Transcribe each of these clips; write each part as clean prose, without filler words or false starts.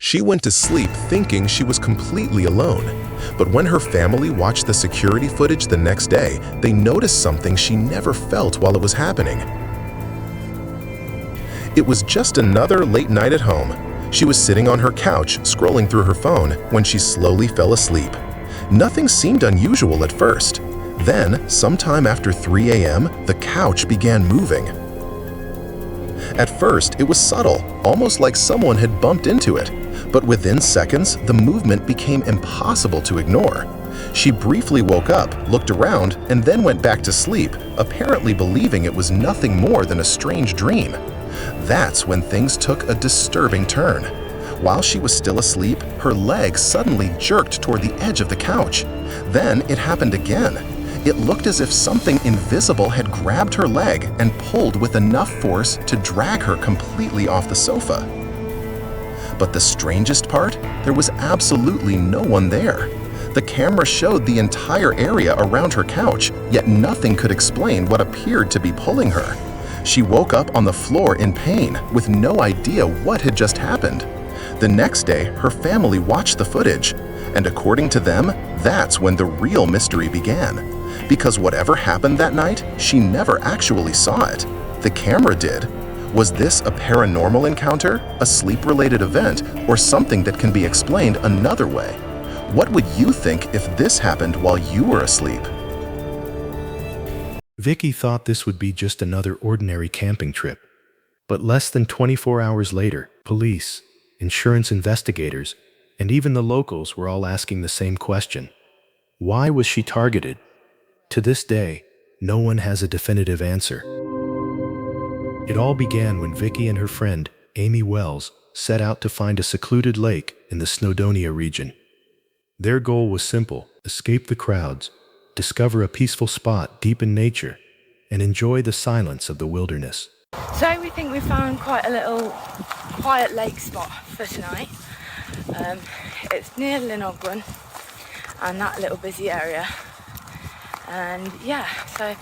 She went to sleep thinking she was completely alone. But when her family watched the security footage the next day, they noticed something she never felt while it was happening. It was just another late night at home. She was sitting on her couch, scrolling through her phone, when she slowly fell asleep. Nothing seemed unusual at first. Then, sometime after 3 a.m., the couch began moving. At first, it was subtle, almost like someone had bumped into it. But within seconds, the movement became impossible to ignore. She briefly woke up, looked around, and then went back to sleep, apparently believing it was nothing more than a strange dream. That's when things took a disturbing turn. While she was still asleep, her leg suddenly jerked toward the edge of the couch. Then it happened again. It looked as if something invisible had grabbed her leg and pulled with enough force to drag her completely off the sofa. But the strangest part, there was absolutely no one there. The camera showed the entire area around her couch, yet nothing could explain what appeared to be pulling her. She woke up on the floor in pain, with no idea what had just happened. The next day, her family watched the footage, and according to them, that's when the real mystery began. Because whatever happened that night, she never actually saw it. The camera did. Was this a paranormal encounter, a sleep-related event, or something that can be explained another way? What would you think if this happened while you were asleep? Vicky thought this would be just another ordinary camping trip. But less than 24 hours later, police, insurance investigators, and even the locals were all asking the same question. Why was she targeted? To this day, no one has a definitive answer. It all began when Vicky and her friend, Amy Wells, set out to find a secluded lake in the Snowdonia region. Their goal was simple: escape the crowds, discover a peaceful spot deep in nature, and enjoy the silence of the wilderness. So we think we found quite a little quiet lake spot for tonight. It's near Linogwen and that little busy area. And yeah, so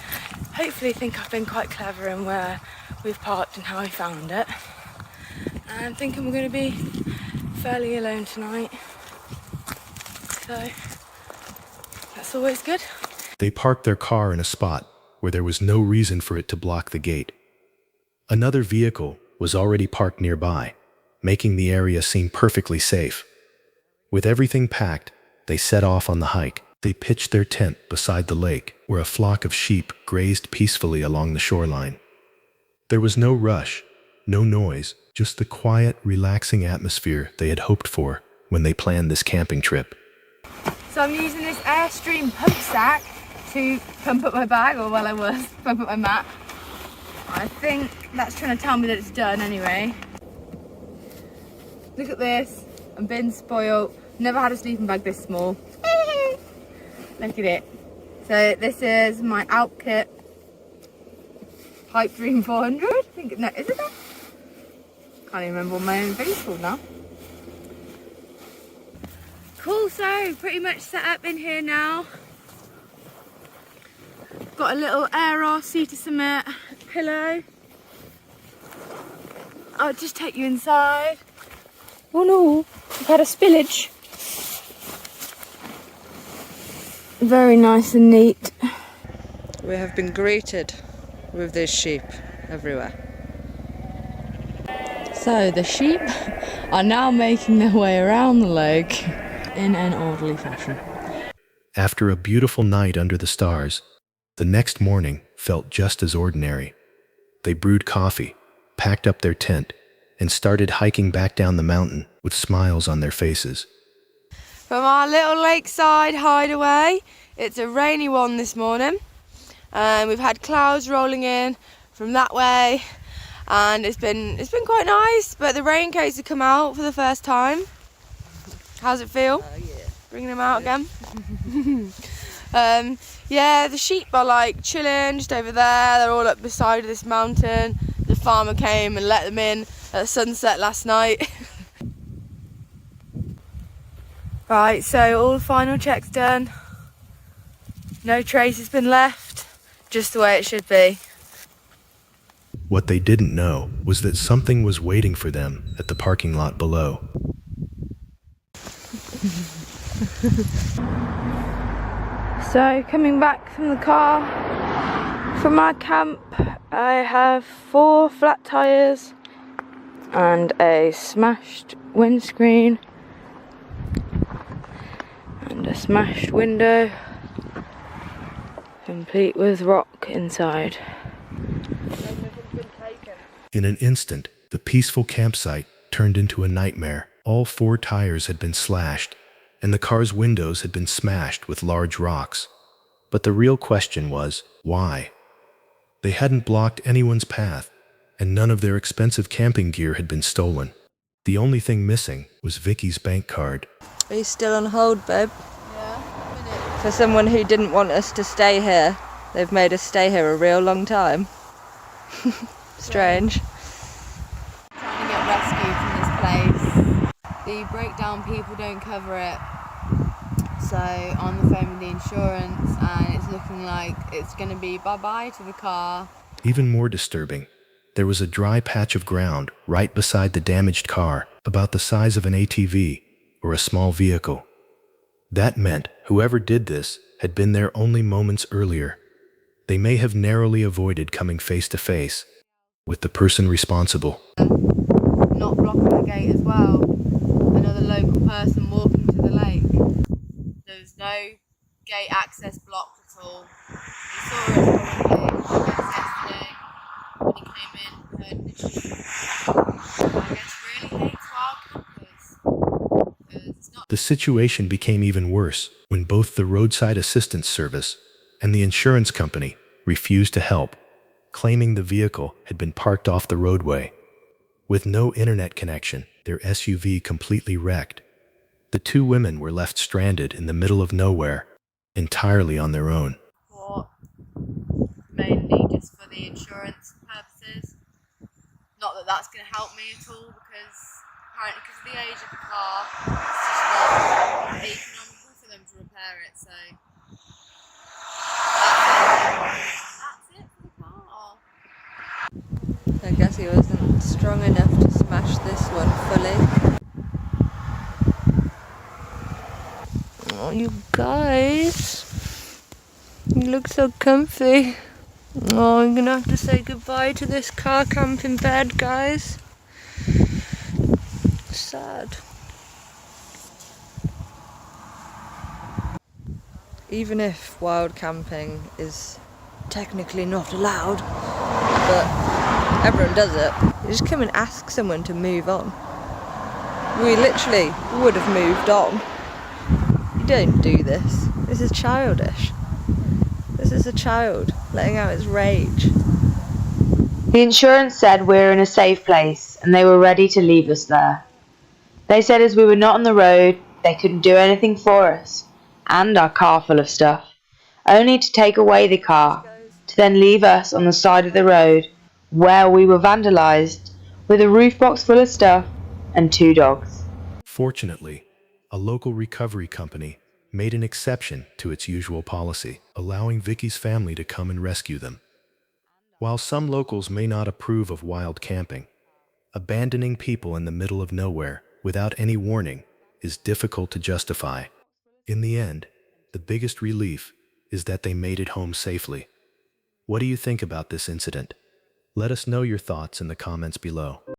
hopefully think I've been quite clever in where we've parked and how we found it. And I'm thinking we're going to be fairly alone tonight. So that's always good. They parked their car in a spot where there was no reason for it to block the gate. Another vehicle was already parked nearby, making the area seem perfectly safe. With everything packed, they set off on the hike. They pitched their tent beside the lake, where a flock of sheep grazed peacefully along the shoreline. There was no rush, no noise, just the quiet, relaxing atmosphere they had hoped for when they planned this camping trip. So I'm using this Airstream pump sack to pump up my bag, or while I was, pump up my mat. I think that's trying to tell me that it's done anyway. Look at this, I'm being spoiled. Never had a sleeping bag this small. Look at it. So this is my Alp kit. Pipe Dream 400, I think, no, is it that? Can't even remember what my own video's called now. Cool, so pretty much set up in here now. Got a little air seat to submit, pillow. I'll just take you inside. Oh no, we've had a spillage. Very nice and neat. We have been greeted with these sheep everywhere. So the sheep are now making their way around the lake in an orderly fashion. After a beautiful night under the stars, the next morning felt just as ordinary. They brewed coffee, packed up their tent, and started hiking back down the mountain with smiles on their faces. From our little lakeside hideaway, it's a rainy one this morning. We've had clouds rolling in from that way, and it's been quite nice. But the raincoats have come out for the first time. How's it feel? Yeah. Bringing them out again. Yeah, the sheep are like chilling just over there. They're all up beside this mountain. The farmer came and let them in at sunset last night. Right, so all the final checks done. No trace has been left, just the way it should be. What they didn't know was that something was waiting for them at the parking lot below. So coming back from the car, from our camp, I have 4 flat tyres and a smashed windscreen and a smashed window, complete with rock inside. In an instant, the peaceful campsite turned into a nightmare. All 4 tires had been slashed, and the car's windows had been smashed with large rocks. But the real question was, why? They hadn't blocked anyone's path, and none of their expensive camping gear had been stolen. The only thing missing was Vicky's bank card. Are you still on hold, babe? Yeah. For someone who didn't want us to stay here, they've made us stay here a real long time. Strange. Trying to get rescued from this place. The breakdown people don't cover it. So on the phone with the insurance, and it's looking like it's going to be bye-bye to the car. Even more disturbing, there was a dry patch of ground right beside the damaged car, about the size of an ATV or a small vehicle. That meant whoever did this had been there only moments earlier. They may have narrowly avoided coming face to face with the person responsible. Not blocking the gate as well. Another local person walking to the lake. There's no gate access blocked at all. He saw us probably, yesterday when he came in, heard the chief. I guess really hates wild campers. It's not. The situation became even worse when both the roadside assistance service and the insurance company refused to help, claiming the vehicle had been parked off the roadway. With no internet connection, their SUV completely wrecked. The 2 women were left stranded in the middle of nowhere, entirely on their own. Mainly just for the insurance purposes. Not that that's going to help me at all, because apparently because of the age of the car, it's just not economical for them to repair it. So that's it for the car. I guess he wasn't strong enough to smash this one fully. Oh, you guys, you look so comfy. Oh, I'm gonna have to say goodbye to this car camping bed, guys. Sad. Even if wild camping is technically not allowed, but everyone does it, you just come and ask someone to move on. We literally would have moved on. You don't do this. This is childish. This is a child letting out its rage. The insurance said we were in a safe place and they were ready to leave us there. They said as we were not on the road, they couldn't do anything for us, and our car full of stuff, only to take away the car, to then leave us on the side of the road where we were vandalised with a roof box full of stuff and 2 dogs. Fortunately, a local recovery company made an exception to its usual policy, allowing Vicky's family to come and rescue them. While some locals may not approve of wild camping, abandoning people in the middle of nowhere without any warning is difficult to justify. In the end, the biggest relief is that they made it home safely. What do you think about this incident? Let us know your thoughts in the comments below.